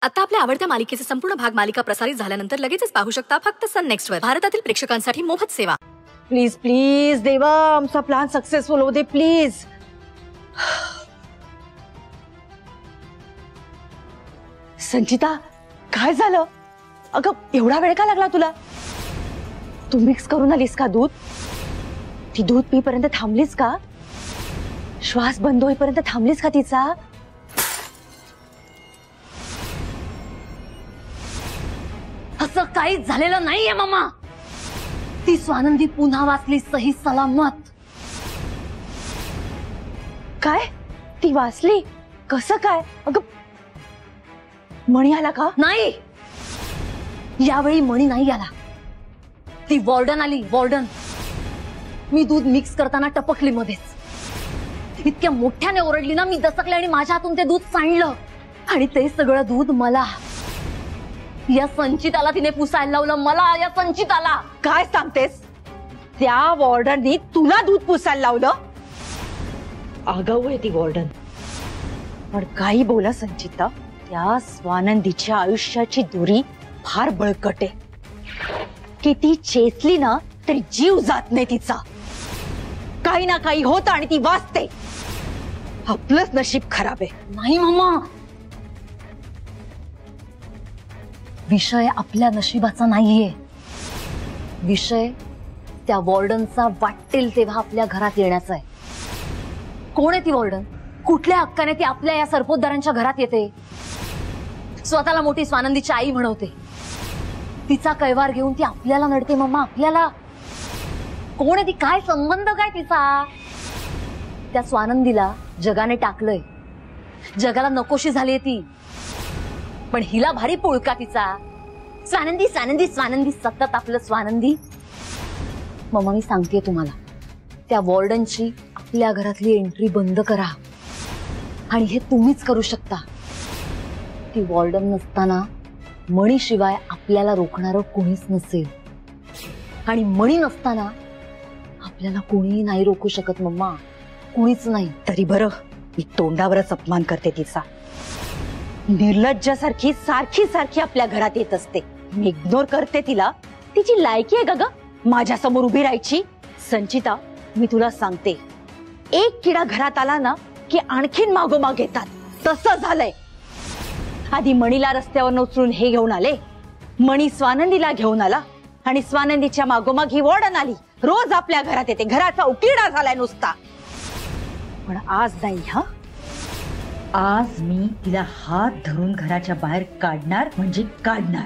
आता आपल्या आवडत्या मालिकेचे संपूर्ण भाग मालिका प्रसारित झाल्यानंतर लगेचच पाहू शकता फक्त सन नेक्स्ट वर. भारतातील प्रेक्षकांसाठी मोफत सेवा. प्लीज प्लीज देवा, आमचा प्लॅन सक्सेसफुल होऊ दे प्लीज. संचिता, काय झालं? अगं एवढा वेळ का लागला तुला? तू मिक्स करून आलीस का दूध? ती दूध पीपर्यंत थांबलीस का? श्वास बंद होईपर्यंत थांबलीस का तिचा? असं काहीच झालेलं नाहीये मामा. ती स्वानंदी पुन्हा वाचली सही सलामत. काय? ती वाचली? कसं काय? अगं मणी आला का? नाही, यावेळी मणी नाही आला. ती वॉर्डन आली, वॉर्डन. मी दूध मिक्स करताना टपकली मध्येच. इतक्या मोठ्याने ओरडली ना, मी दचकले आणि माझ्या हातून ते दूध सांडलं. आणि ते सगळं दूध मला, या संचिताला तिने पुसायला लावलं. मला, या संचिताला. काय सांगतेस? त्या वॉर्डननी तुला दूध पुसायला लावलं? आगाऊ आहे ती वॉर्डन. पण काही बोला संचिता, त्या स्वानंदीच्या आयुष्याची दोरी फार बळकट आहे. किती चेचली ना तरी जीव जात नाही तिचा. काही ना काही होतं आणि ती वाचते. आपलंच नशीब खराब आहे. नाही मामा, विषय आपल्या नशिबाचा नाहीये. विषय त्या वॉर्डनचा वाटेल तेव्हा आपल्या घरात येण्याचा आहे. कोण आहे ती वॉर्डन? कुठल्या हक्काने ती आपल्या या सरपोतदारांच्या घरात येते? स्वतःला मोठी स्वानंदीची आई म्हणवते. तिचा कैवार घेऊन ती आपल्याला नडते. मम्मा, आपल्याला. कोण आहे ती? काय संबंध काय तिचा? त्या स्वानंदीला जगाने टाकलंय. जगाला नकोशी झालीये ती. पण हिला भारी पुळका तिचा. स्वानंदी स्वानंदी स्वानंदी, सतत आपलं स्वानंदी. मम्मा, मी सांगतेय तुम्हाला, त्या वॉर्डनची आपल्या घरातली एंट्री बंद करा. आणि हे तुम्हीच करू शकता. ती वॉर्डन नसताना मणीशिवाय आपल्याला रोखणारं कोणीच नसेल. आणि मणी नसताना आपल्याला कोणीही नाही रोखू शकत मम्मा, कोणीच नाही. तरी बरं, मी तोंडावरच अपमान करते तिचा. निर्लज्जासारखी सारखी सारखी आपल्या घरात येत असते. मी इग्नोर करते तिला. तिची लायकी आहे का ग माझ्या समोर उभी राहायची? संचिता, मी तुला सांगते, एक किडा घरात आला ना की आणखीन मागोमाग येतात. तसं झालंय. आधी मणीला रस्त्यावर उचलून हे घेऊन आले, मणी स्वानंदीला घेऊन आला, आणि स्वानंदीच्या मागोमाग ही वॉर्डन आली. रोज आपल्या घरात येते. घराचा उकिरडा झालाय नुसता. पण आज नाही. हा, आज मी तिला हात धरून घराच्या बाहेर काढणार म्हणजे काढणार.